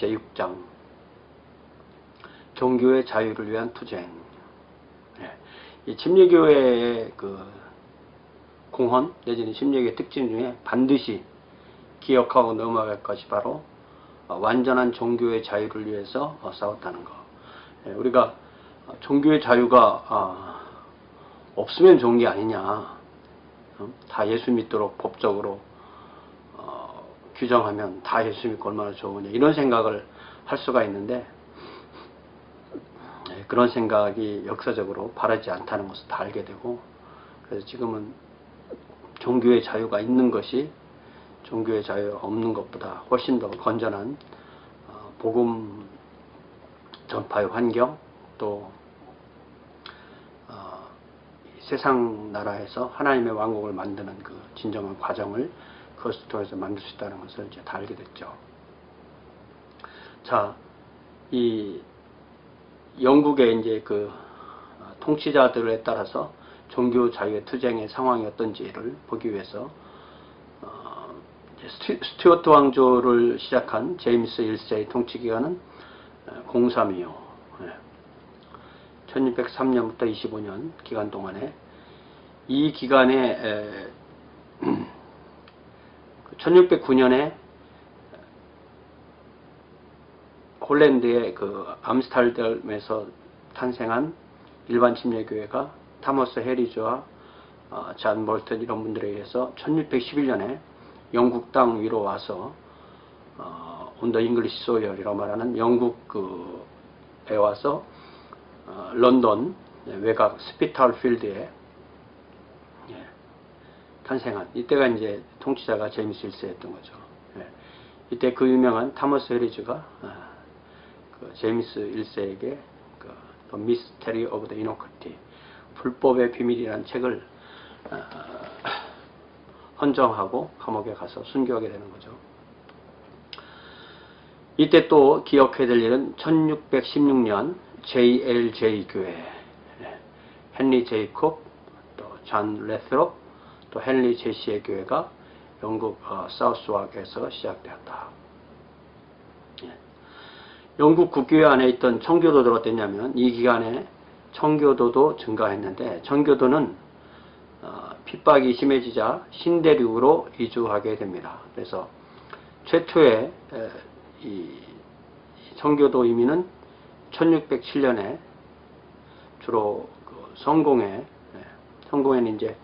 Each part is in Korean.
제6장 종교의 자유를 위한 투쟁. 이 침례교회의 그 공헌 내지는 침례교의 특징 중에 반드시 기억하고 넘어갈 것이 바로 완전한 종교의 자유를 위해서 싸웠다는 것. 우리가 종교의 자유가 없으면 좋은 게 아니냐, 다 예수 믿도록 법적으로 규정하면 다 예수 믿고 얼마나 좋으냐, 이런 생각을 할 수가 있는데, 그런 생각이 역사적으로 바르지 않다는 것을 다 알게 되고, 그래서 지금은 종교의 자유가 있는 것이 종교의 자유가 없는 것보다 훨씬 더 건전한 복음 전파의 환경, 또 세상 나라에서 하나님의 왕국을 만드는 그 진정한 과정을 그것을 통해서 만들 수 있다는 것을 이제 다 알게 됐죠. 자, 이 영국의 이제 그 통치자들에 따라서 종교 자유의 투쟁의 상황이 어떤지를 보기 위해서 스튜어트 왕조를 시작한 제임스 1세의 통치 기간은 0325, 1603년부터 25년 기간 동안에, 이 기간에 1609년에 홀랜드의 그 암스테르담에서 탄생한 일반 침례교회가 타머스 해리즈와 잔 몰튼 이런 분들에 의해서 1611년에 영국 땅 위로 와서 온더 잉글리시 소열이라고 말하는 영국 그에 와서 런던 외곽 스피탈필드에 탄생한, 이때가 이제 통치자가 제임스 1세였던 거죠. 이때 그 유명한 타머스 해리즈가 그 제임스 1세에게 The Mystery of the Inoculity, 불법의 비밀이라는 책을 헌정하고 감옥에 가서 순교하게 되는 거죠. 이때 또 기억해야 될 일은 1616년 JLJ 교회, 헨리 제이콥, 또 잔 레스롭, 또 헨리 제시의 교회가 영국 사우스왁에서 시작되었다. 영국 국교회 안에 있던 청교도들 어땠냐면, 이 기간에 청교도도 증가했는데, 청교도는 핍박이 심해지자 신대륙으로 이주하게 됩니다. 그래서 최초의 이 청교도 이민은 1607년에 주로 성공에는 이제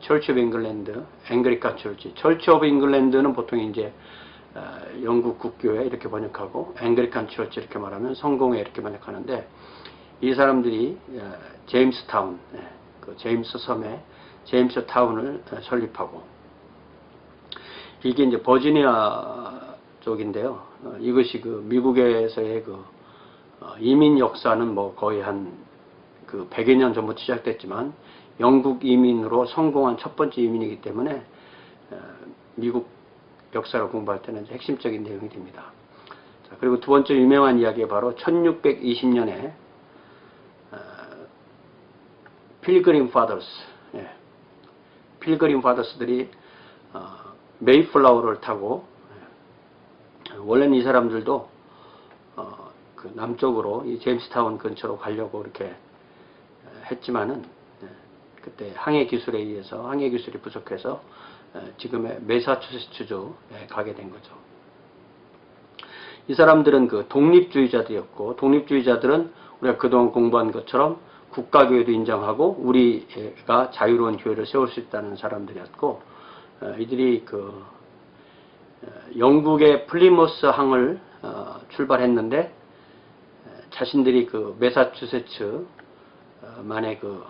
처치 오브 잉글랜드, 앵글리칸 처치, 처치 오브 잉글랜드는 보통 이제 영국 국교회 이렇게 번역하고, 앵글리칸 처치 이렇게 말하면 성공회 이렇게 번역하는데, 이 사람들이 제임스 타운, 그 제임스 섬에 제임스 타운을 설립하고, 이게 이제 버지니아 쪽인데요. 이것이 그 미국에서의 그 이민 역사는 뭐 거의 한 그 100여 년 전부터 시작됐지만, 영국 이민으로 성공한 첫 번째 이민이기 때문에 미국 역사를 공부할 때는 핵심적인 내용이 됩니다. 자, 그리고 두 번째 유명한 이야기가 바로 1620년에 필그림 파더스, 필그림 파더스들이 메이플라워를 타고, 원래는 이 사람들도 그 남쪽으로 이 제임스타운 근처로 가려고 이렇게 했지만은, 그때 항해 기술에 의해서, 항해 기술이 부족해서 지금의 매사추세츠주에 가게 된 거죠. 이 사람들은 그 독립주의자들이었고, 독립주의자들은 우리가 그동안 공부한 것처럼 국가교회도 인정하고 우리가 자유로운 교회를 세울 수 있다는 사람들이었고, 이들이 그 영국의 플리머스 항을 출발했는데, 자신들이 그 매사추세츠 만의 그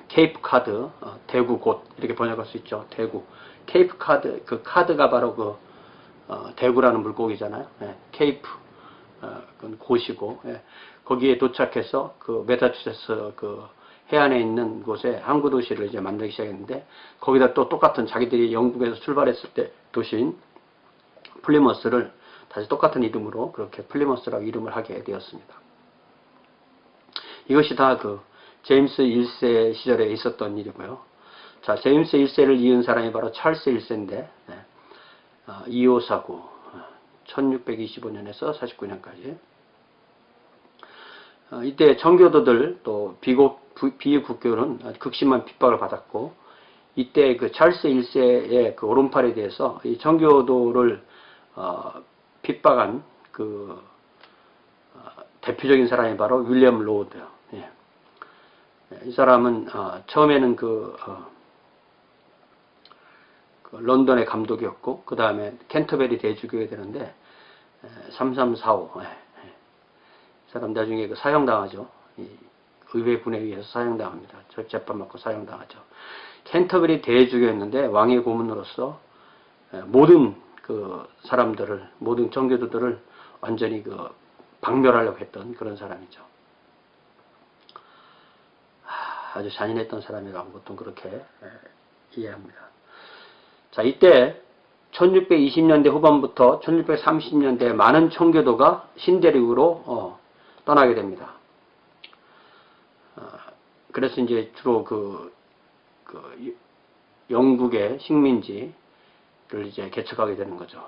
케이프 카드, 대구 곳 이렇게 번역할 수 있죠. 대구, 케이프 카드, 그 카드가 바로 그 대구라는 물고기잖아요. 케이프, 그건 곳이고, 거기에 도착해서 그 매사추세츠 그 해안에 있는 곳에 항구 도시를 이제 만들기 시작했는데, 거기다 또 똑같은 자기들이 영국에서 출발했을 때 도시인 플리머스를 다시 똑같은 이름으로 그렇게 플리머스라고 이름을 하게 되었습니다. 이것이 다 그 제임스 1세 시절에 있었던 일이고요. 자, 제임스 1세를 이은 사람이 바로 찰스 1세인데, 2549, 1625년에서 49년까지. 이때 청교도들 또 비국교는 극심한 핍박을 받았고, 이때 그 찰스 1세의 그 오른팔에 대해서 이 청교도를 핍박한 그 대표적인 사람이 바로 윌리엄 로드. 예. 이 사람은 처음에는 그 런던의 감독이었고, 그 다음에 캔터베리 대주교가 되는데 3345. 이 사람 나중에 그 사형당하죠. 의회군에 의해서 사형당합니다. 재판받고 사형당하죠. 캔터베리 대주교였는데 왕의 고문으로서 모든 그 사람들을, 모든 청교도들을 완전히 그 박멸하려고 했던 그런 사람이죠. 아주 잔인했던 사람이라고 보통 그렇게 이해합니다. 자, 이때 1620년대 후반부터 1630년대 많은 청교도가 신대륙으로 떠나게 됩니다. 그래서 이제 주로 그 영국의 식민지를 이제 개척하게 되는 거죠.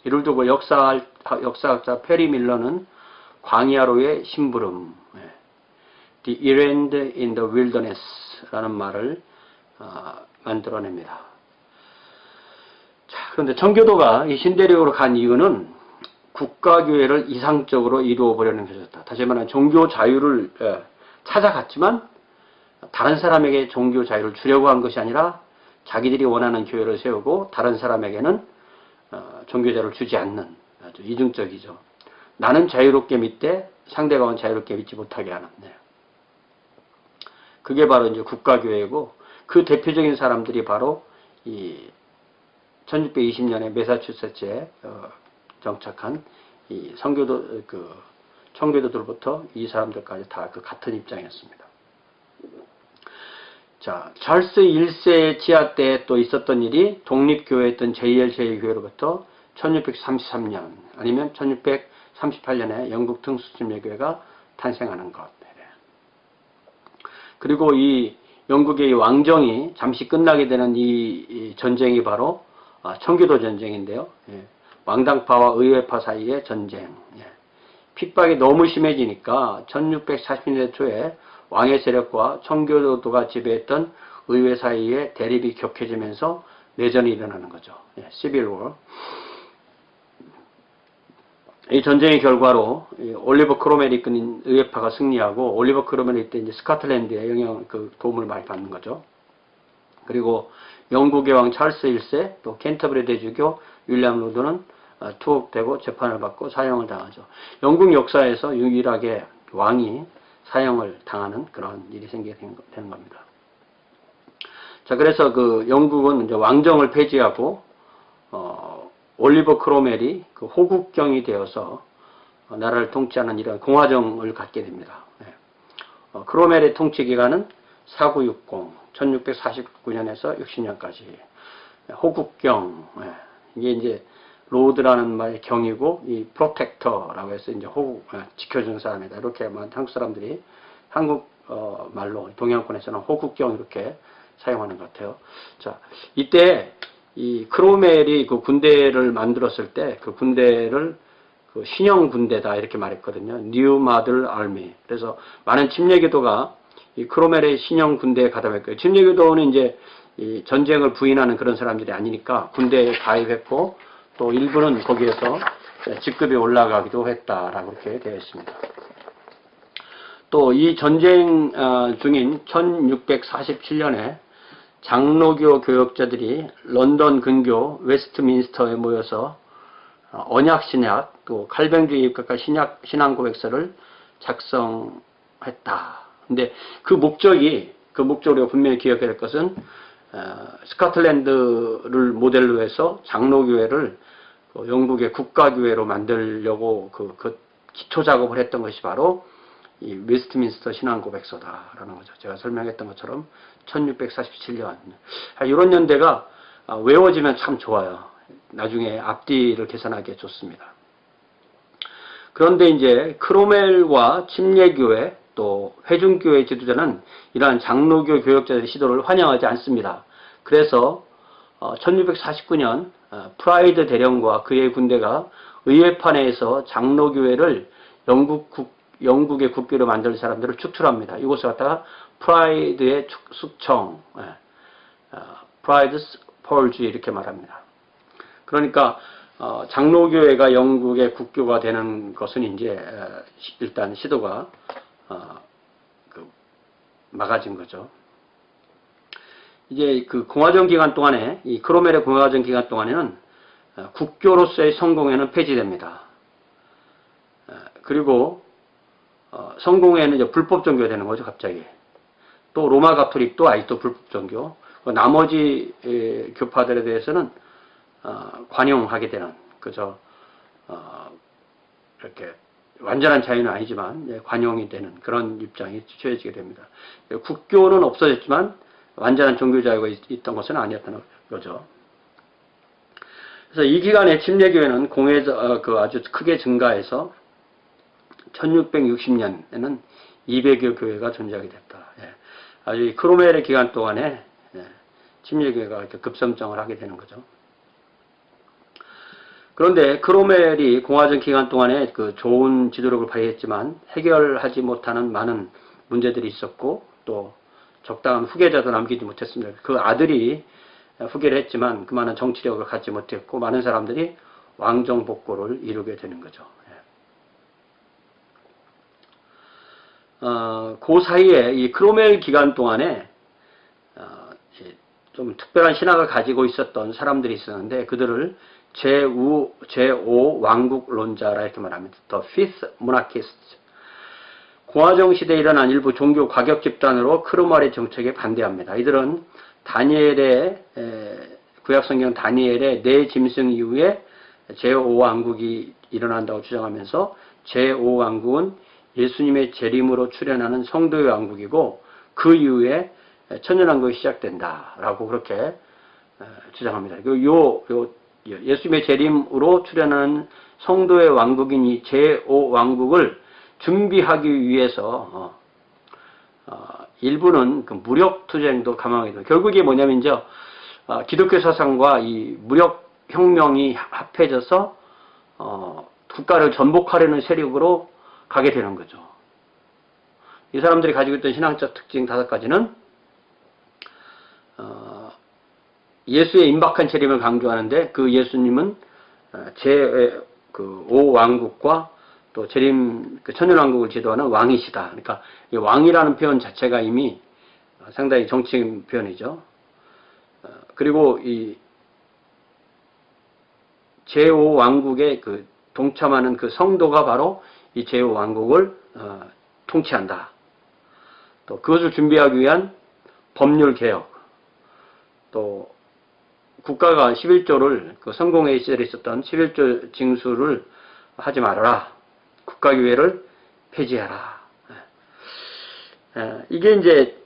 이를 두고 역사학자 페리 밀러는 광야로의 심부름, The Errand in the Wilderness 라는 말을 만들어냅니다. 자, 그런데 청교도가 이 신대륙으로 간 이유는 국가교회를 이상적으로 이루어 보려는 것이었다. 다시 말하면 종교 자유를 찾아갔지만 다른 사람에게 종교 자유를 주려고 한 것이 아니라 자기들이 원하는 교회를 세우고 다른 사람에게는 종교 자유를 주지 않는, 아주 이중적이죠. 나는 자유롭게 믿되 상대방은 자유롭게 믿지 못하게 하는. 그게 바로 이제 국가교회고, 그 대표적인 사람들이 바로 이 1620년에 매사추세츠에 정착한 이 청교도들부터 이 사람들까지 다 그 같은 입장이었습니다. 자, 찰스 1세 지하 때 또 있었던 일이 독립교회였던 JL 제2교회로부터 1633년 아니면 1638년에 영국 등수침례교회가 탄생하는 것. 그리고 이 영국의 왕정이 잠시 끝나게 되는 이 전쟁이 바로 청교도 전쟁인데요. 왕당파와 의회파 사이의 전쟁. 핍박이 너무 심해지니까 1640년대 초에 왕의 세력과 청교도가 지배했던 의회 사이에 대립이 격해지면서 내전이 일어나는 거죠. 시빌 워. 이 전쟁의 결과로 올리버 크로멜이 이끄는 의회파가 승리하고, 올리버 크로멜이 이때 이제 스코틀랜드에 도움을 많이 받는 거죠. 그리고 영국의 왕 찰스 1세, 또 캔터버리 대주교 윌리엄 로드는 투옥되고 재판을 받고 사형을 당하죠. 영국 역사에서 유일하게 왕이 사형을 당하는 그런 일이 생기게 되는 겁니다. 자, 그래서 그 영국은 이제 왕정을 폐지하고 올리버 크로멜이 그 호국경이 되어서 나라를 통치하는 이런 공화정을 갖게 됩니다. 크로멜의 통치 기간은 4960, 1649년에서 60년까지. 호국경, 이게 이제 로드라는 말의 경이고, 이 프로텍터라고 해서 이제 호국, 지켜주는 사람이다. 이렇게 한국 사람들이 한국 말로 동양권에서는 호국경 이렇게 사용하는 것 같아요. 자, 이때 이 크로멜이 그 군대를 만들었을 때 그 군대를 그 신형 군대다 이렇게 말했거든요. New Model Army. 그래서 많은 침례교도가 이 크로멜의 신형 군대에 가담했고요. 침례교도는 이제 이 전쟁을 부인하는 그런 사람들이 아니니까 군대에 가입했고, 또 일부는 거기에서 직급이 올라가기도 했다라고 이렇게 되어 있습니다. 또 이 전쟁 중인 1647년에 장로교 교역자들이 런던 근교 웨스트민스터에 모여서 언약신약, 또 칼뱅주의 입각과 신앙 고백서를 작성했다. 근데 그 목적으로 분명히 기억해야 될 것은 스코틀랜드를 모델로 해서 장로교회를 영국의 국가교회로 만들려고 그 기초 작업을 했던 것이 바로 이 웨스트민스터 신앙 고백서다라는 거죠. 제가 설명했던 것처럼 1647년. 이런 연대가 외워지면 참 좋아요. 나중에 앞뒤를 계산하기에 좋습니다. 그런데 이제 크로멜과 침례교회 또 회중교회 지도자는 이러한 장로교 교역자들의 시도를 환영하지 않습니다. 그래서 1649년 프라이드 대령과 그의 군대가 의회판에서 장로교회를 영국의 국교로 만들 사람들을 축출합니다. 이곳을 갖다가 프라이드의 숙청, 프라이드 펄즈 이렇게 말합니다. 그러니까 장로교회가 영국의 국교가 되는 것은 이제 일단 시도가 막아진 거죠. 이제 그 공화정 기간 동안에, 이 크로멜의 공화정 기간 동안에는 국교로서의 성공회는 폐지됩니다. 그리고 성공회는 이제 불법 종교가 되는 거죠, 갑자기. 또 로마 가톨릭도 아직도 불법 종교. 나머지 교파들에 대해서는 관용하게 되는, 그저 이렇게 완전한 자유는 아니지만 관용이 되는 그런 입장이 취해지게 됩니다. 국교는 없어졌지만 완전한 종교 자유가 있던 것은 아니었던 거죠. 그래서 이 기간에 침례교회는 아주 크게 증가해서 1660년에는 200여 교회가 존재하게 됐다. 아주 이 크로멜의 기간 동안에 침례교회가 이렇게 급성장을 하게 되는 거죠. 그런데 크로멜이 공화정 기간 동안에 그 좋은 지도력을 발휘했지만 해결하지 못하는 많은 문제들이 있었고 또 적당한 후계자도 남기지 못했습니다. 그 아들이 후계를 했지만 그만한 정치력을 갖지 못했고 많은 사람들이 왕정복고를 이루게 되는 거죠. 그 사이에 이 크로멜 기간 동안에 좀 특별한 신학을 가지고 있었던 사람들이 있었는데 그들을 제5 왕국론자라 이렇게 말합니다. The Fifth Monarchists. 공화정 시대에 일어난 일부 종교 과격 집단으로 크로멜의 정책에 반대합니다. 이들은 구약성경 다니엘의 네 짐승 이후에 제5왕국이 일어난다고 주장하면서 제5왕국은 예수님의 재림으로 출현하는 성도의 왕국이고 그 이후에 천년왕국이 시작된다라고 그렇게 주장합니다. 예수님의 재림으로 출현하는 성도의 왕국인 이 제5왕국을 준비하기 위해서 일부는 그 무력투쟁도 감행하게 됩니다. 결국 이게 뭐냐면 이제 기독교 사상과 이 무력혁명이 합해져서 국가를 전복하려는 세력으로 가게 되는 거죠. 이 사람들이 가지고 있던 신앙적 특징 5가지는 예수의 임박한 재림을 강조하는데 그 예수님은 제5왕국과 또 재림, 천년왕국을 지도하는 왕이시다. 그러니까 이 왕이라는 표현 자체가 이미 상당히 정치적인 표현이죠. 그리고 이 제5왕국에 동참하는 그 성도가 바로 이 제5왕국을 통치한다. 또 그것을 준비하기 위한 법률 개혁, 또 국가가 11조를 성공회 시절에 있었던 11조 징수를 하지 말아라. 국가교회를 폐지하라. 이게 이제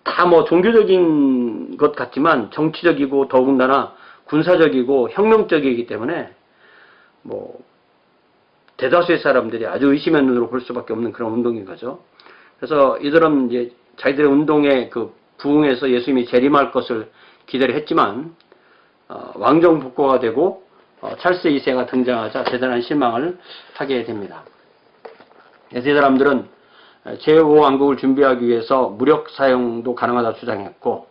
다 종교적인 것 같지만 정치적이고 더군다나 군사적이고 혁명적이기 때문에 대다수의 사람들이 아주 의심의 눈으로 볼 수밖에 없는 그런 운동인 거죠. 그래서 이들은 이제 자기들의 운동에 부응해서 예수님이 재림할 것을 기대를 했지만 왕정 복고가 되고 찰스 2세가 등장하자 대단한 실망을 하게 됩니다. 그래서 이 사람들은 제5왕국을 준비하기 위해서 무력 사용도 가능하다고 주장했고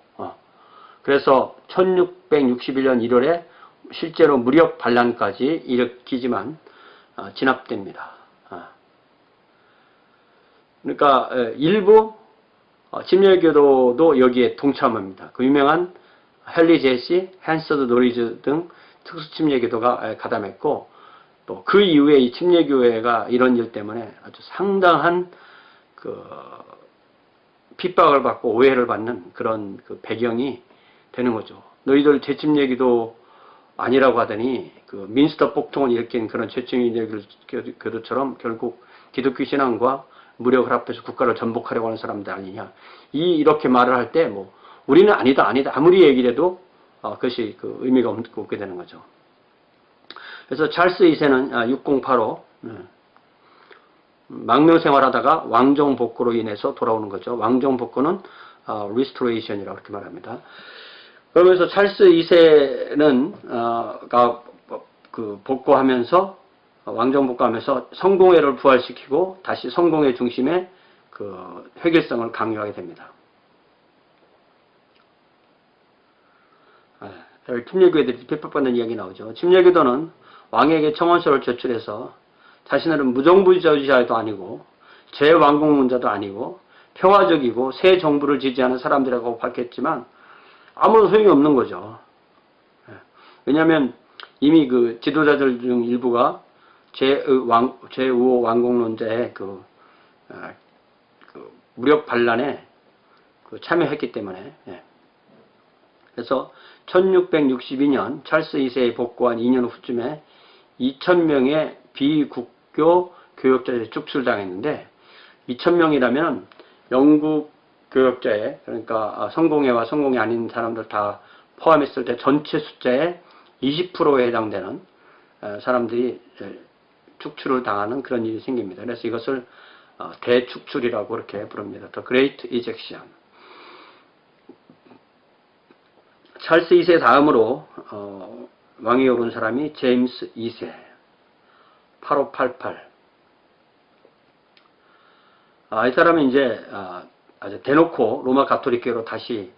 그래서 1661년 1월에 실제로 무력 반란까지 일으키지만 진압됩니다. 그러니까 일부 침례교도도 여기에 동참합니다. 그 유명한 헨리 제시, 헨서드 노리즈 등 특수 침례교도가 가담했고 또 그 이후에 이 침례교회가 이런 일 때문에 아주 상당한 핍박을 받고 오해를 받는 그런 배경이 되는 거죠. 너희들 재침례기도 아니라고 하더니 민스터 폭동을 일으킨 그런 재침례교도처럼 결국 기독교 신앙과 무력을 합해서 국가를 전복하려고 하는 사람들 아니냐. 이렇게 말을 할 때 우리는 아니다 아무리 얘기를 해도 그것이 의미가 없게 되는 거죠. 그래서 찰스 2세는 6085 망명생활하다가 왕정복고로 인해서 돌아오는 거죠. 왕정복고는 restoration이라고 그렇게 말합니다. 그러면서 찰스 2세는 복고하면서 왕정복감에서 성공회를 부활시키고 다시 성공회 중심의 그 획일성을 강요하게 됩니다. 여기 침례교회들이 비판받는 이야기 나오죠. 침례교도는 왕에게 청원서를 제출해서 자신들은 무정부주의자도 아니고 제왕국론자도 아니고 평화적이고 새 정부를 지지하는 사람들이라고 밝혔지만 아무런 소용이 없는 거죠. 왜냐하면 이미 그 지도자들 중 일부가 제5호 왕국론자의 그 무력 반란에 참여했기 때문에. 그래서 1662년 찰스 2세에 복구한 2년 후쯤에 2000명의 비국교 교역자들이 축출당했는데 2000명이라면 영국 교역자에 그러니까 성공회와 성공회 아닌 사람들 다 포함했을 때 전체 숫자의 20%에 해당되는 사람들이 축출을 당하는 그런 일이 생깁니다. 그래서 이것을 대축출이라고 그렇게 부릅니다. The Great Ejection. 찰스 2세 다음으로 왕위에 오른 사람이 제임스 2세 8588. 이 사람은 이제 아주 대놓고 로마 가톨릭교로 다시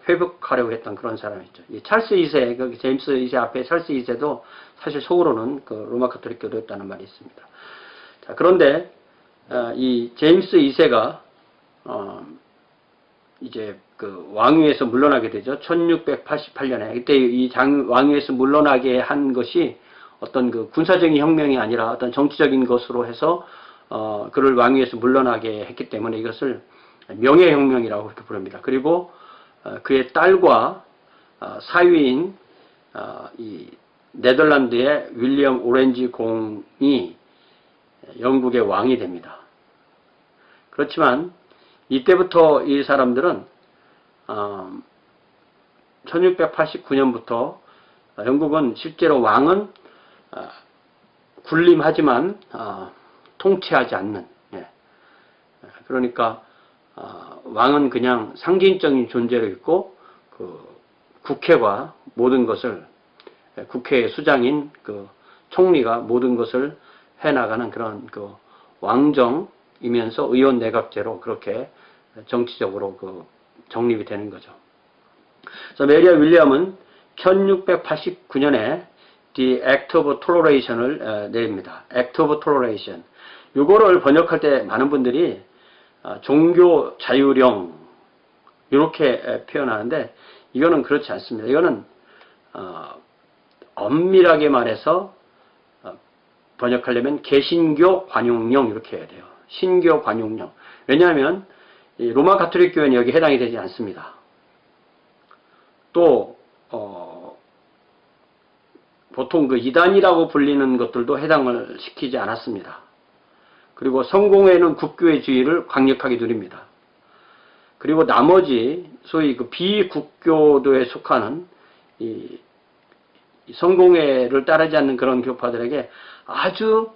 회복하려고 했던 그런 사람이죠. 이 찰스 2세, 그 제임스 2세 앞에 찰스 2세도 사실 속으로는 그 로마 가톨릭교도였다는 말이 있습니다. 자, 그런데 이 제임스 2세가 이제 그 왕위에서 물러나게 되죠. 1688년에. 그때 이 왕위에서 물러나게 한 것이 어떤 그 군사적인 혁명이 아니라 어떤 정치적인 것으로 해서 그를 왕위에서 물러나게 했기 때문에 이것을 명예혁명이라고 그렇게 부릅니다. 그리고 그의 딸과 사위인 이 네덜란드의 윌리엄 오렌지 공이 영국의 왕이 됩니다. 그렇지만 이때부터 이 사람들은 1689년부터 영국은 실제로 왕은 군림하지만 통치하지 않는, 그러니까 왕은 그냥 상징적인 존재로 있고 그 국회가 모든 것을, 국회의 수장인 그 총리가 모든 것을 해나가는 그런 그 왕정이면서 의원 내각제로 그렇게 정치적으로 그 정립이 되는 거죠. 그래서 메리아 윌리엄은 1689년에 The Act of Toleration을 내립니다. Act of Toleration. 이거를 번역할 때 많은 분들이 종교 자유령 이렇게 표현하는데 이거는 그렇지 않습니다. 이거는 엄밀하게 말해서 번역하려면 개신교 관용령 이렇게 해야 돼요. 신교 관용령. 왜냐하면 이 로마 가톨릭 교회는 여기 해당이 되지 않습니다. 또 보통 그 이단이라고 불리는 것들도 해당을 시키지 않았습니다. 그리고 성공회는 국교회주의를 강력하게 누립니다. 그리고 나머지 소위 그 비국교도에 속하는 이 성공회를 따르지 않는 그런 교파들에게 아주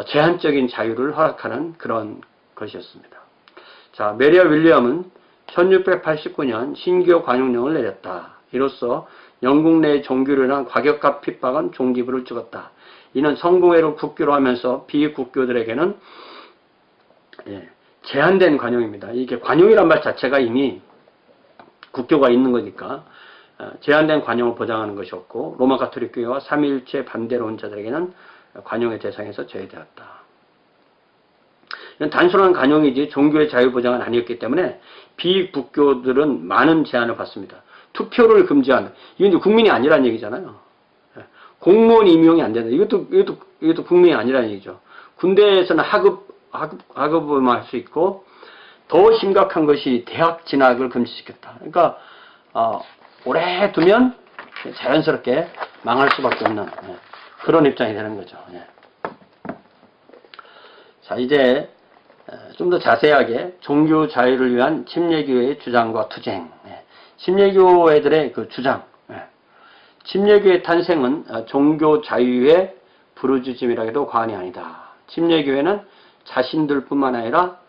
제한적인 자유를 허락하는 그런 것이었습니다. 자, 메리아 윌리엄은 1689년 신교 관용령을 내렸다. 이로써 영국 내 종교론이나 과격한 핍박은 종기부를 찍었다. 이는 성공회를 국교로 하면서 비국교들에게는 제한된 관용입니다. 이게 관용이란 말 자체가 이미 국교가 있는 거니까 제한된 관용을 보장하는 것이었고 로마 가톨릭 교회와 삼위일체 반대로 온 자들에게는 관용의 대상에서 제외되었다. 이건 단순한 관용이지 종교의 자유 보장은 아니었기 때문에 비국교들은 많은 제한을 받습니다. 투표를 금지하는, 이건 이제 국민이 아니라는 얘기잖아요. 공무원 임용이 안 된다. 이것도 국민이 아니라는 얘기죠. 군대에서는 하급만 할 수 있고 더 심각한 것이 대학 진학을 금지시켰다. 그러니까 오래 두면 자연스럽게 망할 수밖에 없는 그런 입장이 되는 거죠. 자, 이제 좀 더 자세하게 종교 자유를 위한 침례교회의 주장과 투쟁. 침례교회들의 그 주장. 침례교회 탄생은 종교 자유의 부르짖음이라 해도 과언이 아니다. 침례교회는 자신들뿐만 아니라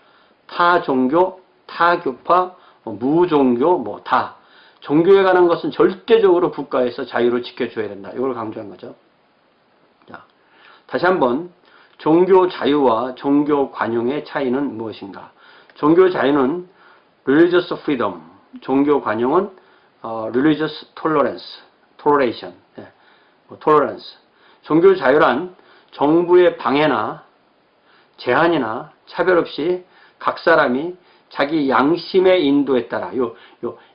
타 종교, 타 교파, 무종교, 다 종교에 관한 것은 절대적으로 국가에서 자유를 지켜줘야 된다. 이걸 강조한 거죠. 자, 다시 한번 종교 자유와 종교 관용의 차이는 무엇인가? 종교 자유는 religious freedom, 종교 관용은 religious toleration, tolerance. 종교 자유란 정부의 방해나 제한이나 차별 없이 각 사람이 자기 양심의 인도에 따라 요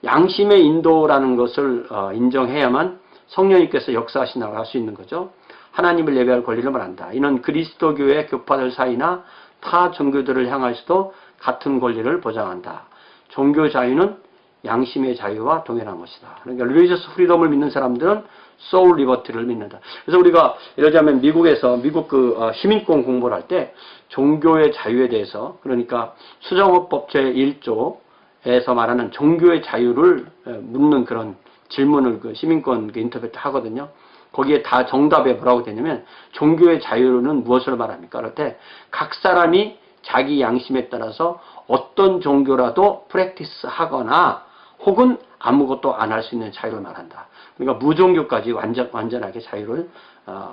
양심의 인도라는 것을 인정해야만 성령님께서 역사하시 나갈 수 있는 거죠. 하나님을 예배할 권리를 말한다. 이는 그리스도교의 교파들 사이나 타 종교들을 향하여서도 같은 권리를 보장한다. 종교 자유는 양심의 자유와 동일한 것이다. 그러니까 religious freedom을 믿는 사람들은 soul liberty를 믿는다. 그래서 우리가 이러자면 미국에서 미국 시민권 공부를 할 때 종교의 자유에 대해서, 그러니까 수정헌법 제1조에서 말하는 종교의 자유를 묻는 그런 질문을 시민권 인터뷰 때 하거든요. 거기에 다 정답에 뭐라고 되냐면 종교의 자유는 무엇을 말합니까? 그럴 때 각 사람이 자기 양심에 따라서 어떤 종교라도 프랙티스 하거나 혹은 아무것도 안 할 수 있는 자유를 말한다. 그러니까 무종교까지 완전하게 자유를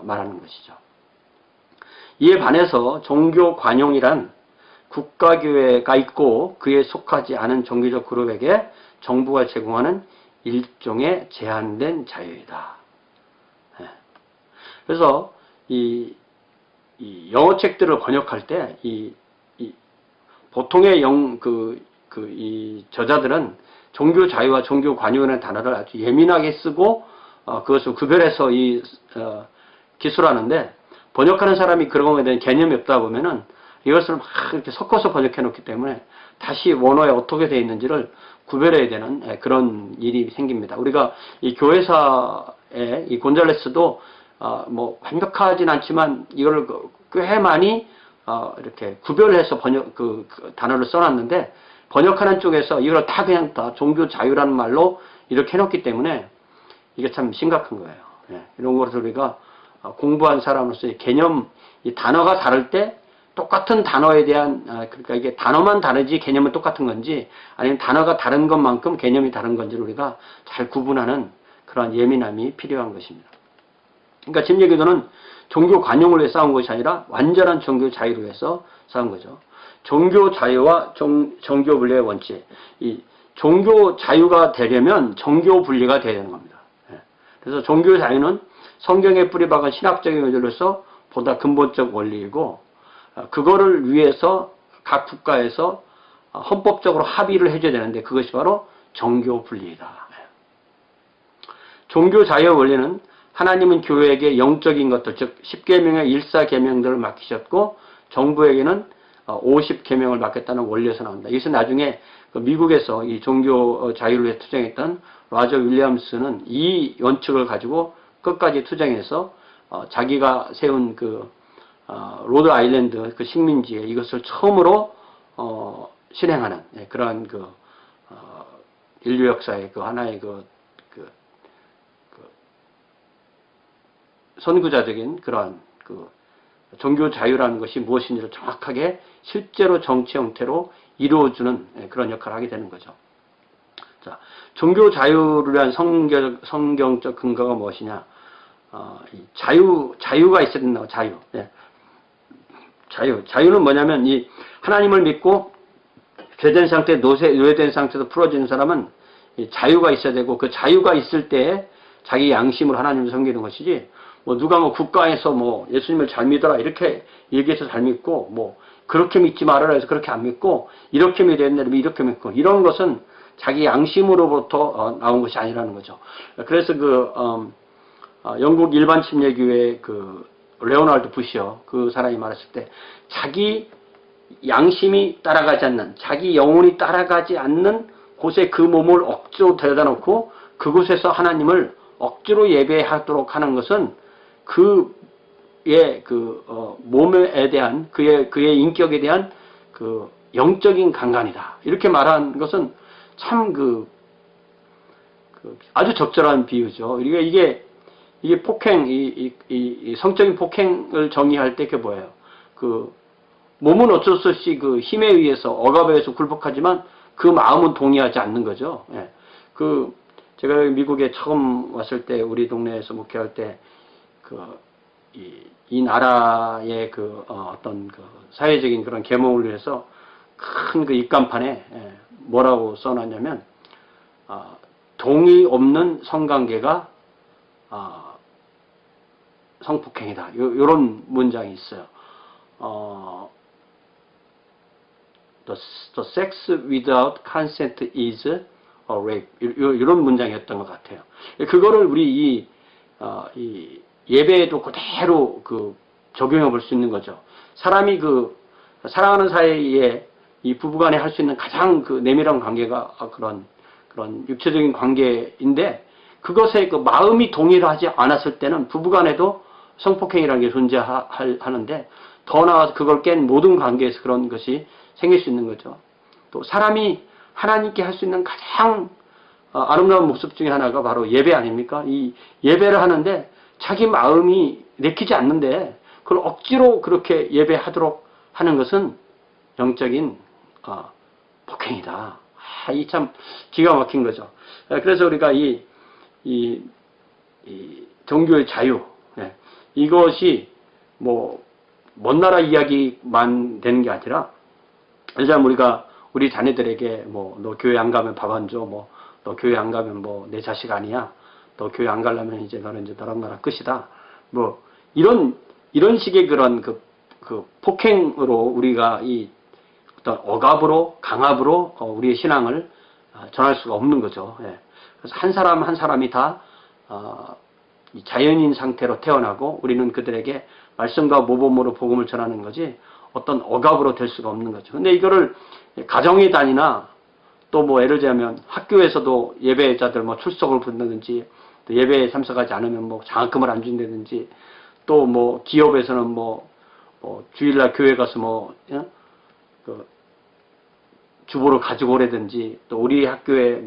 말하는 것이죠. 이에 반해서 종교 관용이란 국가교회가 있고 그에 속하지 않은 종교적 그룹에게 정부가 제공하는 일종의 제한된 자유이다. 그래서 이 영어 책들을 번역할 때 보통의 이 저자들은 종교 자유와 종교 관용이라는 단어를 아주 예민하게 쓰고 그것을 구별해서 기술하는데, 번역하는 사람이 그런 것에 대한 개념이 없다 보면은 이것을 막 이렇게 섞어서 번역해 놓기 때문에 다시 원어에 어떻게 되어 있는지를 구별해야 되는 그런 일이 생깁니다. 우리가 이 교회사의 이 곤잘레스도 뭐 완벽하진 않지만 이거를 꽤 많이 이렇게 구별해서 그 단어를 써놨는데, 번역하는 쪽에서 이걸 다 그냥 다 종교 자유라는 말로 이렇게 해놓기 때문에 이게 참 심각한 거예요. 이런 것을 우리가 공부한 사람으로서 개념, 이 단어가 다를 때 똑같은 단어에 대한, 그러니까 이게 단어만 다르지 개념은 똑같은 건지, 아니면 단어가 다른 것만큼 개념이 다른 건지를 우리가 잘 구분하는 그러한 예민함이 필요한 것입니다. 그러니까 침례기도는 종교 관용을 위해 싸운 것이 아니라 완전한 종교 자유를 위해서 싸운 거죠. 종교 자유와 종교 분리의 원칙. 이 종교 자유가 되려면 종교 분리가 돼야 되는 겁니다. 그래서 종교 자유는 성경에 뿌리박은 신학적인 의존으로서 보다 근본적 원리이고, 그거를 위해서 각 국가에서 헌법적으로 합의를 해줘야 되는데 그것이 바로 종교 분리이다. 종교 자유의 원리는 하나님은 교회에게 영적인 것들, 즉 10계명의 일사계명들을 맡기셨고 정부에게는 50계명을 맡겼다는 원리에서 나온다. 이것은 나중에 미국에서 이 종교 자유를 위해 투쟁했던 라저 윌리엄스는 이 원칙을 가지고 끝까지 투쟁해서 자기가 세운 로드 아일랜드 그 식민지에 이것을 처음으로 실행하는 그러한 인류 역사의 하나의 선구자적인 그러한 종교 자유라는 것이 무엇인지를 정확하게 실제로 정치 형태로 이루어주는 그런 역할을 하게 되는 거죠. 자, 종교 자유를 위한 성경적 근거가 무엇이냐? 자유가 있어야 된다고, 자유. 자유는 뭐냐면, 이 하나님을 믿고 죄된 상태, 노예된 상태에서 풀어지는 사람은 이 자유가 있어야 되고, 그 자유가 있을 때 자기 양심으로 하나님을 섬기는 것이지, 누가 국가에서 예수님을 잘 믿어라 이렇게 얘기해서 잘 믿고, 그렇게 믿지 말아라 해서 그렇게 안 믿고, 이렇게 믿어야 된다 이렇게 믿고, 이런 것은 자기 양심으로부터 나온 것이 아니라는 거죠. 그래서 영국 일반 침례교회 레오나르드 부시어 그 사람이 말했을 때, 자기 양심이 따라가지 않는, 자기 영혼이 따라가지 않는 곳에 그 몸을 억지로 데려다 놓고 그곳에서 하나님을 억지로 예배하도록 하는 것은 그의 몸에 대한 그의 인격에 대한 영적인 강간이다. 이렇게 말한 것은 참 아주 적절한 비유죠. 이게 폭행, 이 성적인 폭행을 정의할 때 그게 뭐예요? 몸은 어쩔 수 없이 힘에 의해서 억압에 의해서 굴복하지만 그 마음은 동의하지 않는 거죠. 제가 미국에 처음 왔을 때 우리 동네에서 목회할 때 이 이 나라의 어떤 사회적인 그런 계몽을 위해서 큰 그 입간판에 뭐라고 써놨냐면, 동의 없는 성관계가 성폭행이다. 요런 문장이 있어요. The sex without consent is a rape. 이런 문장이었던 것 같아요. 그거를 우리 이 예배에도 그대로 적용해 볼 수 있는 거죠. 사람이 사랑하는 사이에 이 부부간에 할 수 있는 가장 내밀한 관계가 그런 육체적인 관계인데, 그것에 마음이 동의를 하지 않았을 때는 부부간에도 성폭행이라는 게 존재하는데, 더 나아가서 그걸 깬 모든 관계에서 그런 것이 생길 수 있는 거죠. 또 사람이 하나님께 할 수 있는 가장 아름다운 모습 중에 하나가 바로 예배 아닙니까? 이 예배를 하는데 자기 마음이 내키지 않는데 그걸 억지로 그렇게 예배하도록 하는 것은 영적인 폭행이다. 이 참 기가 막힌 거죠. 그래서 우리가 이 종교의 자유, 이것이 먼 나라 이야기만 되는 게 아니라, 예를 우리가 우리 자녀들에게 너 교회 안 가면 밥 안 줘, 너 교회 안 가면 내 자식 아니야, 너 교회 안 가려면 너는 너랑 나랑 끝이다, 이런 식의 그런 폭행으로 우리가 이 어떤 억압으로, 강압으로 우리의 신앙을 전할 수가 없는 거죠. 그래서 한 사람 한 사람이 다 자연인 상태로 태어나고 우리는 그들에게 말씀과 모범으로 복음을 전하는 거지 어떤 억압으로 될 수가 없는 거죠. 근데 이거를 가정의 단위나 또 예를 들자면 학교에서도 예배자들 출석을 부른다든지, 또 예배에 참석하지 않으면 장학금을 안 준다든지, 또 기업에서는 주일날 교회 가서 주보를 가지고 오라든지, 또 우리 학교에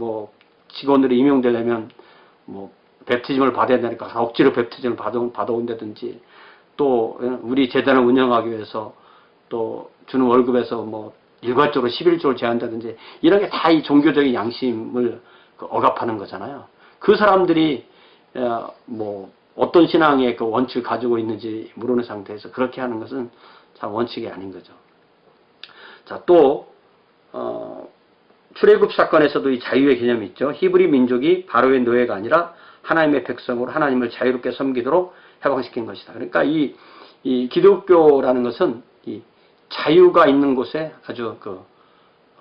직원들이 임용되려면 베프티즘을 받아야 되니까 억지로 베프티즘을 받아온다든지, 또 우리 재단을 운영하기 위해서 또 주는 월급에서 일괄적으로 11조를 제한다든지, 이런 게 다 이 종교적인 양심을 억압하는 거잖아요. 그 사람들이 어떤 신앙의 원칙을 가지고 있는지 모르는 상태에서 그렇게 하는 것은 참 원칙이 아닌 거죠. 자, 또 출애굽 사건에서도 이 자유의 개념이 있죠. 히브리 민족이 바로의 노예가 아니라 하나님의 백성으로 하나님을 자유롭게 섬기도록 해방시킨 것이다. 그러니까 이 기독교라는 것은 이 자유가 있는 곳에 아주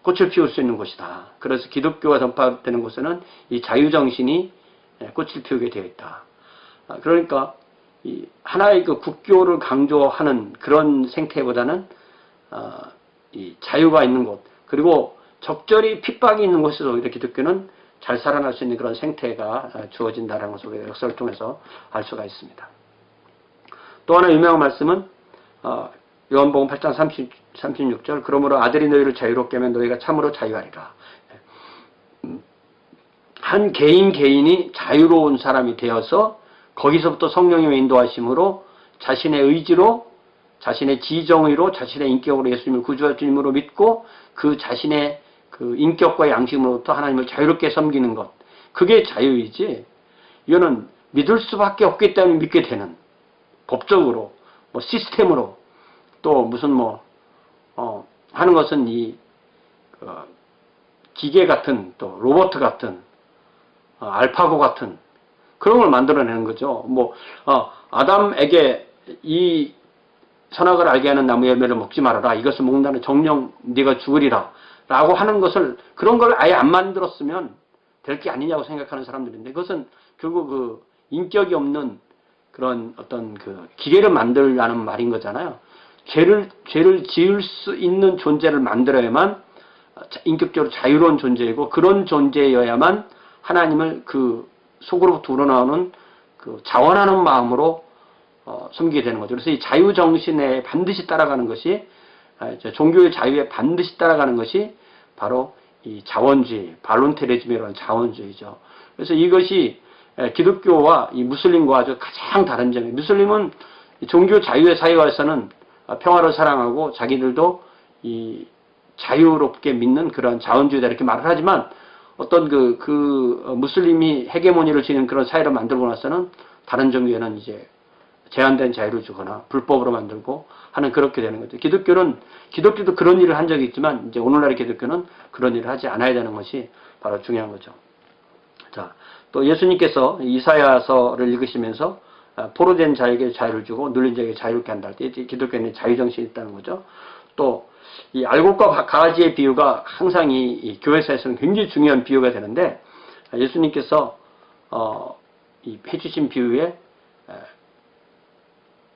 꽃을 피울 수 있는 곳이다. 그래서 기독교가 전파되는 곳에는 이 자유정신이 꽃을 피우게 되어 있다. 그러니까 이 하나의 국교를 강조하는 그런 생태보다는 이 자유가 있는 곳, 그리고 적절히 핍박이 있는 곳에서 오히려 기독교는 잘 살아날 수 있는 그런 생태가 주어진다는 것을 역사를 통해서 알 수가 있습니다. 또 하나 유명한 말씀은 요한복음 8장 36절, 그러므로 아들이 너희를 자유롭게 하면 너희가 참으로 자유하리라. 한 개인이 자유로운 사람이 되어서 거기서부터 성령의 인도하심으로 자신의 의지로, 자신의 지정의로, 자신의 인격으로 예수님을 구주와 주님으로 믿고 그 자신의 인격과 양심으로부터 하나님을 자유롭게 섬기는 것, 그게 자유이지, 이거는 믿을 수밖에 없기 때문에 믿게 되는, 법적으로 시스템으로 또 무슨 하는 것은 이 기계 같은, 또 로봇 같은, 알파고 같은 그런 걸 만들어내는 거죠. 아담에게 이 선악을 알게 하는 나무 열매를 먹지 말아라, 이것을 먹는다는 정령 네가 죽으리라 라고 하는 것을, 그런 걸 아예 안 만들었으면 될 게 아니냐고 생각하는 사람들인데, 그것은 결국 인격이 없는 그런 어떤 기계를 만들라는 말인 거잖아요. 죄를 지을 수 있는 존재를 만들어야만 인격적으로 자유로운 존재이고, 그런 존재여야만 하나님을 속으로부터 우러나오는 자원하는 마음으로 섬기게 되는 거죠. 그래서 이 자유 정신에 반드시 따라가는 것이, 종교의 자유에 반드시 따라가는 것이 바로 이 자원주의, 발론테리즘이라는 자원주의죠. 그래서 이것이 기독교와 이 무슬림과 아주 가장 다른 점이에요. 무슬림은 종교 자유의 사회에서는 평화를 사랑하고 자기들도 이 자유롭게 믿는 그런 자원주의다 이렇게 말을 하지만, 어떤 무슬림이 헤게모니를 지닌 그런 사회를 만들고 나서는 다른 종교에는 이제 제한된 자유를 주거나 불법으로 만들고 하는 그렇게 되는 거죠. 기독교도 그런 일을 한 적이 있지만 이제 오늘날의 기독교는 그런 일을 하지 않아야 되는 것이 바로 중요한 거죠. 자, 또 예수님께서 이사야서를 읽으시면서 포로된 자에게 자유를 주고 눌린 자에게 자유롭게 한다 할 때 기독교에는 자유정신이 있다는 거죠. 또 이 알곡과 가지의 비유가 항상 이 교회사에서는 굉장히 중요한 비유가 되는데 예수님께서 해주신 비유에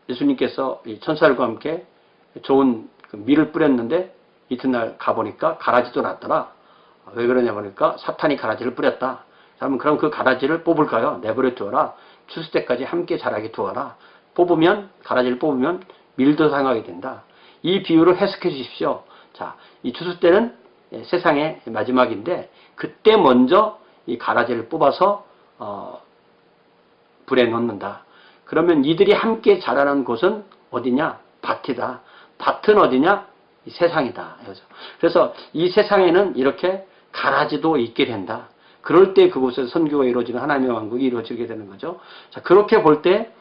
예수님께서 이 천사들과 함께 좋은 밀을 뿌렸는데 이튿날 가보니까 가라지도 났더라. 왜 그러냐 보니까 사탄이 가라지를 뿌렸다. 그럼 그 가라지를 뽑을까요? 내버려 두어라. 추수 때까지 함께 자라게 두어라. 가라지를 뽑으면 밀도 상하게 된다. 이 비유를 해석해 주십시오. 자, 이 추수 때는 세상의 마지막인데 그때 먼저 이 가라지를 뽑아서 불에 넣는다. 그러면 이들이 함께 자라는 곳은 어디냐? 밭이다. 밭은 어디냐? 이 세상이다. 그래서 이 세상에는 이렇게 가라지도 있게 된다. 그럴 때 그곳에서 선교가 이루어지는 하나님의 왕국이 이루어지게 되는 거죠. 자, 그렇게 볼 때,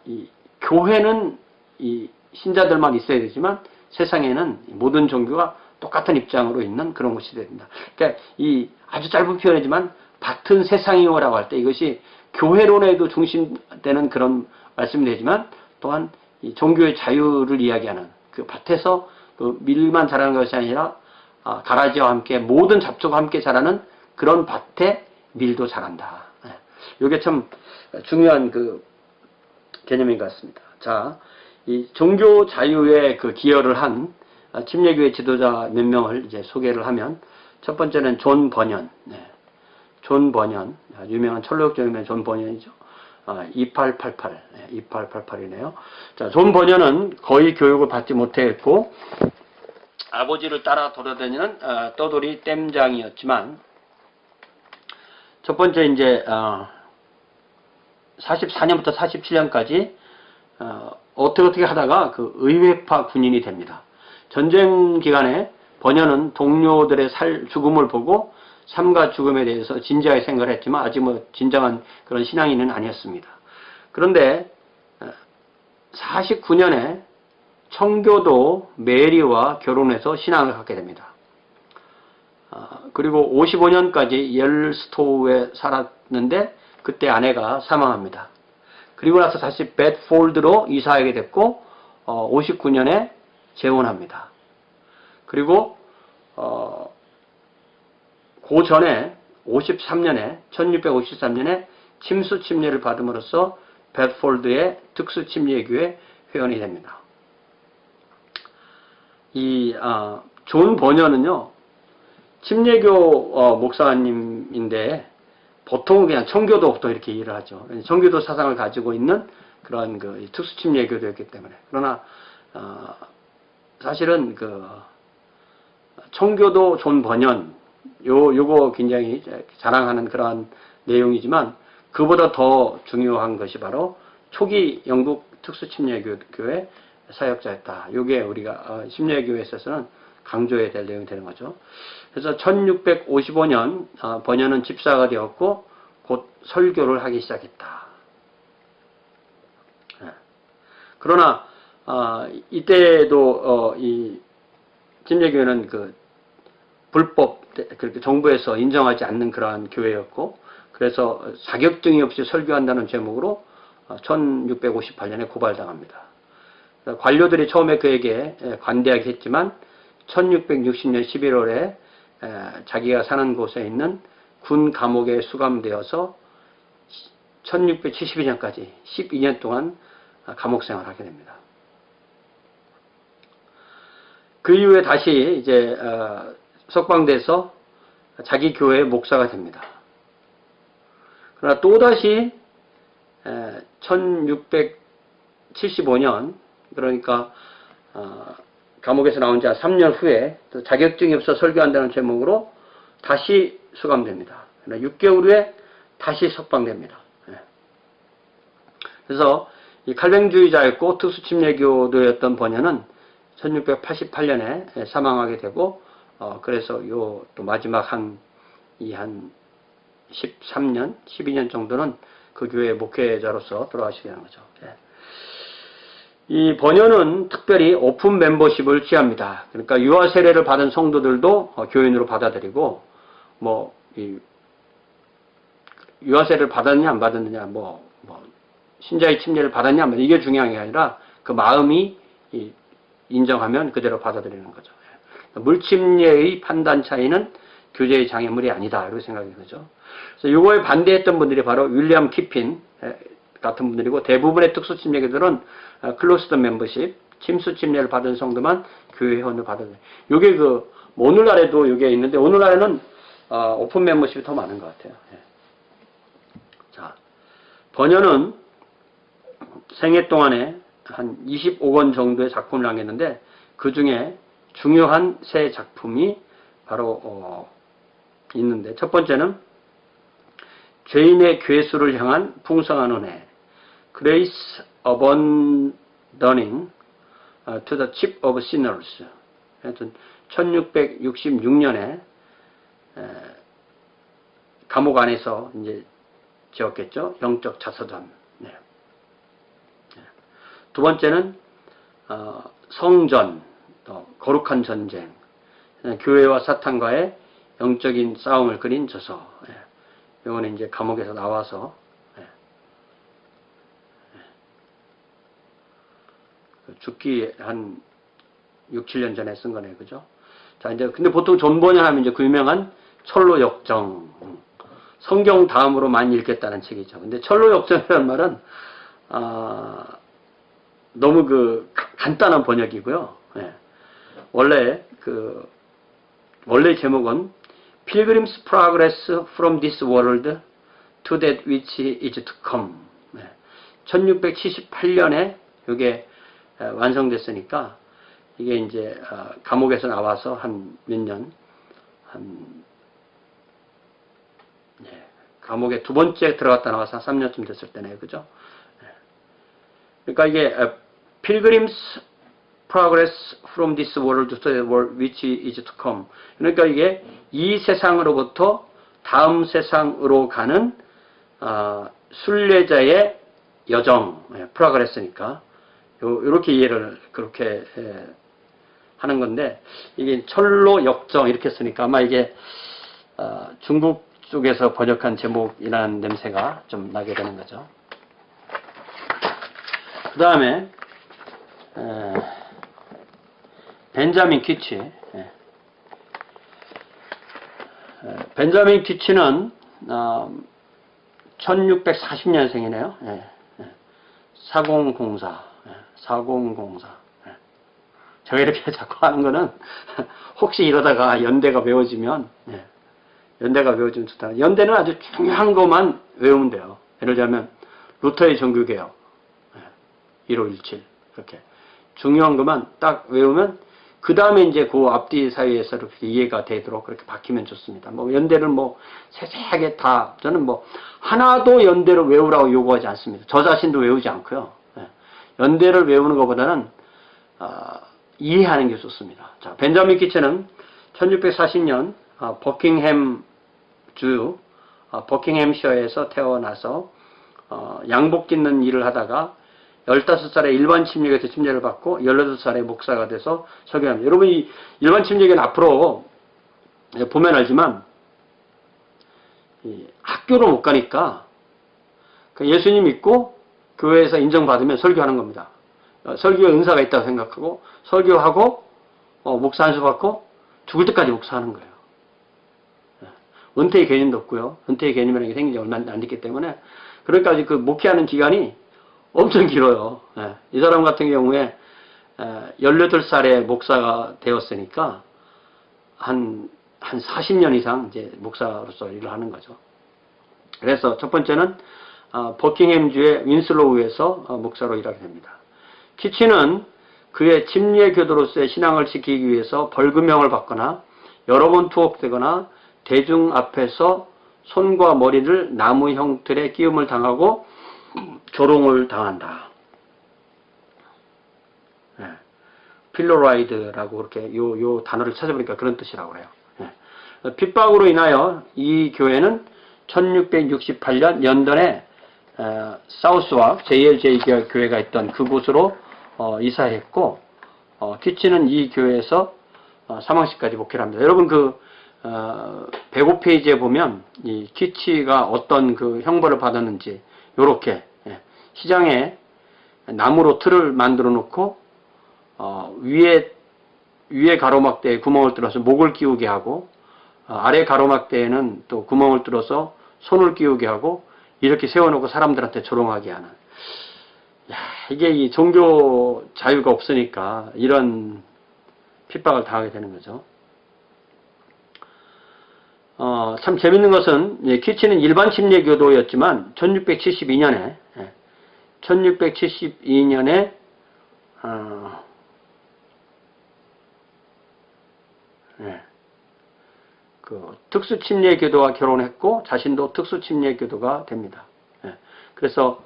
이 교회는 이 신자들만 있어야 되지만 세상에는 모든 종교가 똑같은 입장으로 있는 그런 곳이 됩니다. 그러니까 이 아주 짧은 표현이지만 밭은 세상이요라고 할 때 이것이 교회론에도 중심되는 그런 말씀이 되지만 또한 이 종교의 자유를 이야기하는 그 밭에서 그 밀만 자라는 것이 아니라 가라지와 함께 모든 잡초가 함께 자라는 그런 밭에 밀도 자란다. 이게 참 중요한 그 개념인 것 같습니다. 자, 이 종교 자유에 그 기여를 한 침례교회 지도자 몇 명을 이제 소개를 하면 첫 번째는 존 버년. 존 버년, 유명한 철로역정의 존 버년이죠. 2888이네요. 자, 존 버년은 거의 교육을 받지 못했고 아버지를 따라 돌아다니는 떠돌이 땜장이었지만 첫 번째 이제 44년부터 47년까지 어떻게 하다가 그 의회파 군인이 됩니다. 전쟁 기간에 버년은 동료들의 죽음을 보고 삶과 죽음에 대해서 진지하게 생각을 했지만 아직 진정한 그런 신앙인은 아니었습니다. 그런데 49년에 청교도 메리와 결혼해서 신앙을 갖게 됩니다. 그리고 55년까지 옐스토우에 살았는데 그때 아내가 사망합니다. 그리고 나서 다시 bedford로 이사하게 됐고 59년에 재혼합니다. 그리고 그 전에 1653년에 침수 침례를 받음으로써 bedford의 특수 침례교회 회원이 됩니다. 이 존 버년은요 침례교 목사님인데 보통 그냥 청교도부터 이렇게 일을 하죠. 청교도 사상을 가지고 있는 그런 그 특수 침례교도였기 때문에. 그러나 사실은 그 청교도 존 버년 요거 굉장히 자랑하는 그러한 내용이지만 그보다 더 중요한 것이 바로 초기 영국 특수 침례교회 사역자였다. 요게 우리가 침례교회에 있어서는 강조해야 될 내용이 되는 거죠. 그래서 1655년 버년은 집사가 되었고 곧 설교를 하기 시작했다. 그러나 이때도 이 침례교회는 그 불법 그렇게 정부에서 인정하지 않는 그러한 교회였고 그래서 자격증이 없이 설교한다는 제목으로 1658년에 고발당합니다. 관료들이 처음에 그에게 관대하게 했지만 1660년 11월에 자기가 사는 곳에 있는 군 감옥에 수감되어서 1672년까지 12년 동안 감옥 생활을 하게 됩니다. 그 이후에 다시 이제 석방돼서 자기 교회의 목사가 됩니다. 그러나 또다시 1675년 그러니까 감옥에서 나온 지 3년 후에 또 자격증이 없어 설교한다는 제목으로 다시 수감됩니다. 6개월 후에 다시 석방됩니다. 그래서 이 칼뱅주의자였고 특수침례교도였던 버년은 1688년에 사망하게 되고 그래서 요 또 마지막 한 13년, 12년 정도는 그 교회의 목회자로서 돌아가시게 되는 거죠. 이 번연은 특별히 오픈 멤버십을 취합니다. 그러니까 유아 세례를 받은 성도들도 교인으로 받아들이고, 뭐, 유아 세례를 받았냐 안 받았느냐, 신자의 침례를 받았냐 안 받았냐, 이게 중요한 게 아니라 그 마음이 인정하면 그대로 받아들이는 거죠. 물침례의 판단 차이는 교제의 장애물이 아니다, 이렇게 생각이 되죠. 그래서 이거에 반대했던 분들이 바로 윌리엄 키핀 같은 분들이고, 대부분의 특수 침례교들은 클로스드 멤버십, 침수 침례를 받은 성도만 교회 회원을 받아들여요. 이게 오늘날에도 이게 있는데, 오늘날에는 오픈 멤버십이 더 많은 것 같아요. 자, 번연은 생애 동안에 한 25권 정도의 작품을 남겼는데, 그 중에 중요한 세 작품이 바로 있는데, 첫 번째는 죄인의 괴수를 향한 풍성한 은혜, Grace Abounding to the Chief of Sinners. 하여튼 1666년에 감옥 안에서 이제 지었겠죠. 영적 자서전. 네. 두 번째는 성전, 거룩한 전쟁, 교회와 사탄과의 영적인 싸움을 그린 저서. 이거는 이제 감옥에서 나와서 죽기 한 6, 7년 전에 쓴 거네요. 그죠? 자, 이제 근데 보통 존 번연 하면 이제 그 유명한 철로 역정, 성경 다음으로 많이 읽겠다는 책이죠. 근데 철로 역정이라는 말은 너무 간단한 번역이고요. 원래 제목은 Pilgrim's Progress from this world to that which is to come. 1678년에 이게 완성됐으니까, 이게 이제 감옥에서 나와서 한 몇 년, 감옥에 두 번째 들어갔다 나와서 한 3년쯤 됐을 때네요. 그죠? 그러니까 이게 Pilgrim's Progress from this world to the world which is to come. 그러니까 이게 이 세상으로부터 다음 세상으로 가는 순례자의 여정, 프로그레스니까 이렇게 이해를 그렇게 하는 건데, 이게 철로 역정 이렇게 쓰니까 아마 이게 중국 쪽에서 번역한 제목이라는 냄새가 좀 나게 되는 거죠. 그 다음에 벤자민 키치. 벤자민 키치는 1640년생이네요. 4004. 제가 이렇게 자꾸 하는 거는 혹시 이러다가 연대가 외워지면 좋다. 연대는 아주 중요한 것만 외우면 돼요. 예를 들자면 루터의 종교개혁 1517 이렇게 중요한 것만 딱 외우면 그 다음에 이제 그 앞뒤 사이에서 이렇게 이해가 되도록 그렇게 바뀌면 좋습니다. 연대를 세세하게 다, 저는 하나도 연대를 외우라고 요구하지 않습니다. 저 자신도 외우지 않고요. 연대를 외우는 것보다는, 이해하는 게 좋습니다. 자, 벤자민 키치는 1640년, 버킹햄셔에서 태어나서, 양복 깃는 일을 하다가, 15살에 일반 침례교에서 침례를 받고 18살에 목사가 돼서 설교합니다. 여러분, 이 일반 침례교는 앞으로 보면 알지만 학교를 못 가니까 예수님 믿고 교회에서 인정받으면 설교하는 겁니다. 설교에 은사가 있다고 생각하고 설교하고 목사 안수 받고 죽을 때까지 목사하는 거예요. 은퇴의 개념도 없고요. 은퇴의 개념이라는 게 생긴 지 얼마 안 됐기 때문에, 그러니까 그 목회하는 기간이 엄청 길어요. 이 사람 같은 경우에 18살에 목사가 되었으니까 한 40년 이상 이제 목사로서 일을 하는 거죠. 그래서 첫 번째는 버킹햄주의 윈슬로우에서 목사로 일하게 됩니다. 키치는 그의 침례 교도로서의 신앙을 지키기 위해서 벌금형을 받거나 여러 번 투옥되거나 대중 앞에서 손과 머리를 나무 형틀에 끼움을 당하고 조롱을 당한다. 필로라이드라고 그렇게 요 단어를 찾아보니까 그런 뜻이라고 그래요. 핍박으로 인하여 이 교회는 1668년 런던에 사우스와 JLJ 교회가 있던 그곳으로 이사했고, 키치는 이 교회에서 사망시까지 목회를 합니다. 여러분 105페이지에 보면 이 키치가 어떤 그 형벌을 받았는지 요렇게 시장에 나무로 틀을 만들어 놓고 위에 가로막대에 구멍을 뚫어서 목을 끼우게 하고 아래 가로막대에는 또 구멍을 뚫어서 손을 끼우게 하고 이렇게 세워놓고 사람들한테 조롱하게 하는, 이게 이 종교 자유가 없으니까 이런 핍박을 당하게 되는 거죠. 참 재밌는 것은 키치는 일반 침례교도였지만 1672년에 그 특수침례교도와 결혼했고 자신도 특수침례교도가 됩니다. 그래서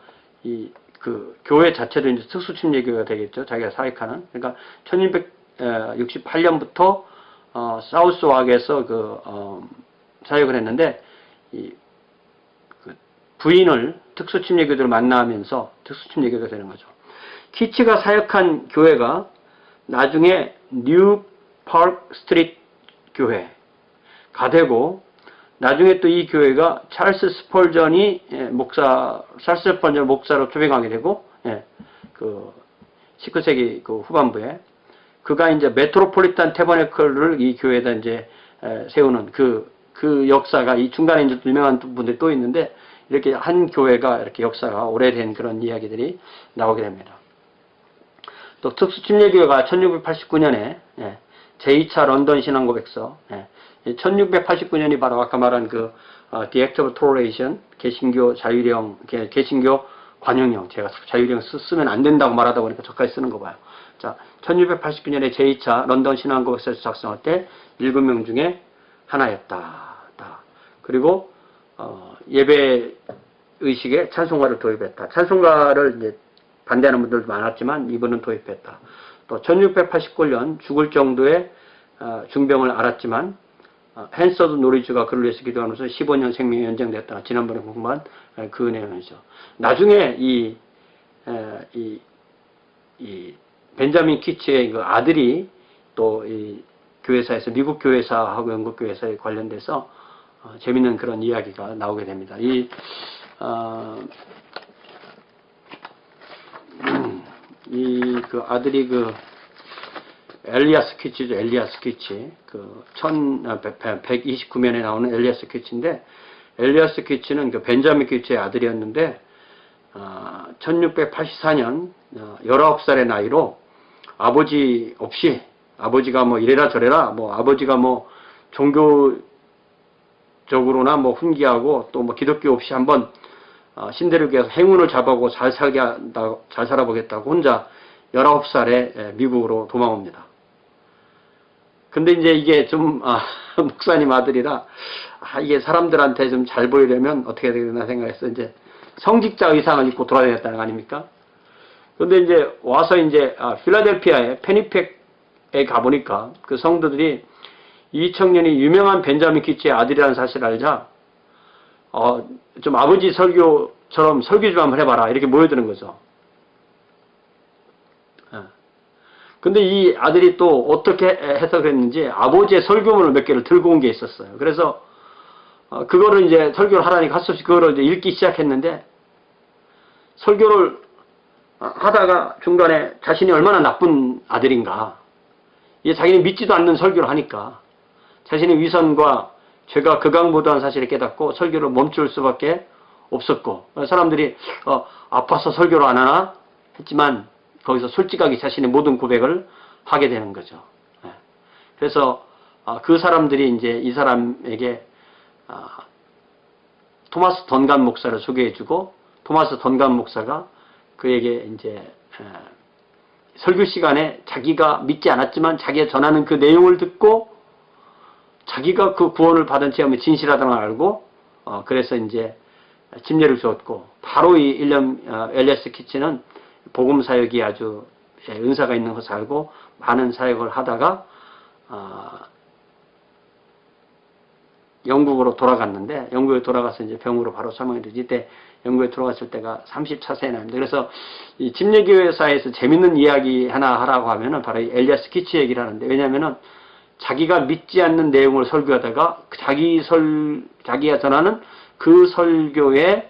그 교회 자체도 이제 특수침례교회가 되겠죠. 자기가 사역하는. 그러니까 1668년부터 사우스왁에서 사역을 했는데 그 부인을 특수침례교도를 만나면서 특수침례교도가 되는 거죠. 키치가 사역한 교회가 나중에 뉴 파크 스트리트 교회가 되고, 나중에 또 이 교회가 찰스 스펄전이 목사로 투병하게 되고, 그 19세기 그 후반부에 그가 이제 메트로폴리탄 태버네클을 이 교회에다 이제 세우는 그 역사가, 이 중간에 이제 유명한 분들이 또 있는데, 이렇게 한 교회가 이렇게 역사가 오래된 그런 이야기들이 나오게 됩니다. 또 특수침례교회가 1689년에 제2차 런던 신앙고백서, 1689년이 바로 아까 말한 그 The Act of Toleration, 개신교 자유령, 개신교 관용령, 제가 자유령 쓰면 안 된다고 말하다 보니까 저까지 쓰는 거 봐요. 자, 1689년에 제2차 런던 신앙고백서에서 작성할 때 7명 중에 하나였다. 그리고 예배 의식에 찬송가를 도입했다. 찬송가를 이제 반대하는 분들도 많았지만 이분은 도입했다. 또 1689년 죽을 정도의 중병을 앓았지만 헨서드 노리즈가 그를 위해서 기도하면서 15년 생명이 연장되었다. 지난번에 공부한 그 내용이죠. 나중에 이 벤자민 키치의 그 아들이 또 이 교회사에서, 미국 교회사하고 영국 교회사에 관련돼서 재밌는 그런 이야기가 나오게 됩니다. 그 아들이 엘리아스 키치죠. 엘리아스 키치. 129면에 나오는 엘리아스 키치인데, 엘리아스 키치는 그 벤자민 키치의 아들이었는데, 1684년 19살의 나이로 아버지 없이, 아버지가 뭐 이래라 저래라, 뭐 아버지가 뭐 종교적으로나 뭐 훈계하고 또 뭐 기독교 없이 한번 신대륙에 가서 행운을 잡아보고 잘 살아보겠다고 혼자 19살에 미국으로 도망옵니다. 근데 이제 이게 좀 목사님 아들이라 이게 사람들한테 좀 잘 보이려면 어떻게 해야 되나 생각해서 이제 성직자 의상을 입고 돌아다녔다는 거 아닙니까? 근데 이제 와서 이제 필라델피아의 페니팩에 가보니까 그 성도들이 이 청년이 유명한 벤자민 키치의 아들이라는 사실을 알자 좀 아버지 설교처럼 설교 좀 한번 해봐라 이렇게 모여드는 거죠. 근데 이 아들이 또 어떻게 해서 그랬는지 아버지의 설교문을 몇 개를 들고 온 게 있었어요. 그래서 그거를 이제 설교를 하라니까 할 수 없이 그거를 이제 읽기 시작했는데, 설교를 하다가 중간에 자신이 얼마나 나쁜 아들인가, 이게 자기는 믿지도 않는 설교를 하니까 자신의 위선과 죄가 극악무도한 사실을 깨닫고 설교를 멈출 수밖에 없었고, 사람들이 아파서 설교를 안 하나 했지만 거기서 솔직하게 자신의 모든 고백을 하게 되는 거죠. 그래서 그 사람들이 이제 이 사람에게 토마스 던간 목사를 소개해주고, 토마스 던간 목사가 그에게 이제 설교 시간에 자기가 믿지 않았지만 자기가 전하는 그 내용을 듣고 자기가 그 구원을 받은 체험이 진실하다는 걸 알고 그래서 이제 침례를 주었고, 바로 이 엘리아스 키치는 복음 사역이 아주 은사가 있는 것을 알고 많은 사역을 하다가 영국으로 돌아갔는데, 영국에 돌아가서 이제 병으로 바로 사망이 되지. 이때 영국에 돌아갔을 때가 34세 나이입니다. 그래서 이 침례교회사에서 재밌는 이야기 하나 하라고 하면은 바로 이 엘리아스 키치 얘기를 하는데, 왜냐면은 자기가 믿지 않는 내용을 설교하다가 자기가 전하는 그 설교에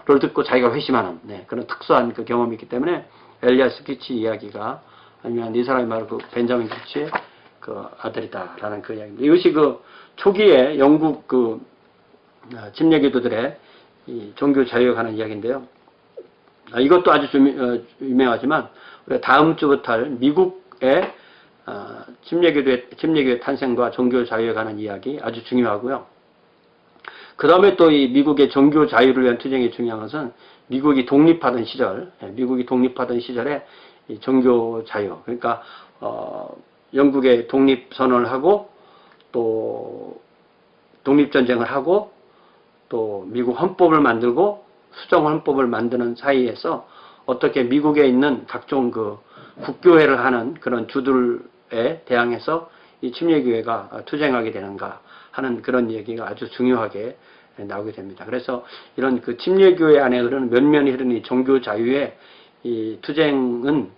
를 듣고 자기가 회심하는 그런 특수한 그 경험이 있기 때문에 엘리아스 키치 이야기가, 아니면 이 사람이 말로 그 벤자민 키치의 그 아들이다라는 그 이야기입니다. 이것이 그 초기에 영국 그 침례교도들의 이 종교 자유에 관한 이야기인데요. 이것도 아주 유명하지만 우리가 다음 주부터 할 미국의 침례교의 탄생과 종교 자유에 관한 이야기 아주 중요하고요. 그 다음에 또 이 미국의 종교 자유를 위한 투쟁이 중요한 것은 미국이 독립하던 시절에 이 종교 자유, 그러니까 영국의 독립 선언을 하고 또 독립전쟁을 하고 또 미국 헌법을 만들고 수정 헌법을 만드는 사이에서 어떻게 미국에 있는 각종 그 국교회를 하는 그런 주들에 대항해서 이 침례교회가 투쟁하게 되는가 하는 그런 얘기가 아주 중요하게 나오게 됩니다. 그래서 이런 그 침례교회 안에 흐르는 면면이 흐르는 이 종교 자유의 이 투쟁은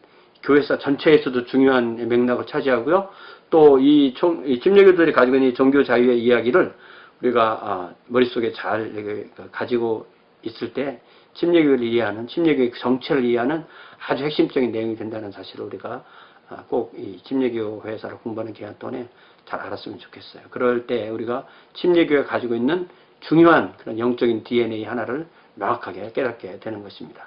교회사 전체에서도 중요한 맥락을 차지하고요. 또 이 침례교들이 가지고 있는 이 종교 자유의 이야기를 우리가 머릿속에 잘 가지고 있을 때 침례교회를 이해하는, 침례교회 정체를 이해하는 아주 핵심적인 내용이 된다는 사실을 우리가 꼭 이 침례교회사를 공부하는 기간 동안에 잘 알았으면 좋겠어요. 그럴 때 우리가 침례교회가 가지고 있는 중요한 그런 영적인 DNA 하나를 명확하게 깨닫게 되는 것입니다.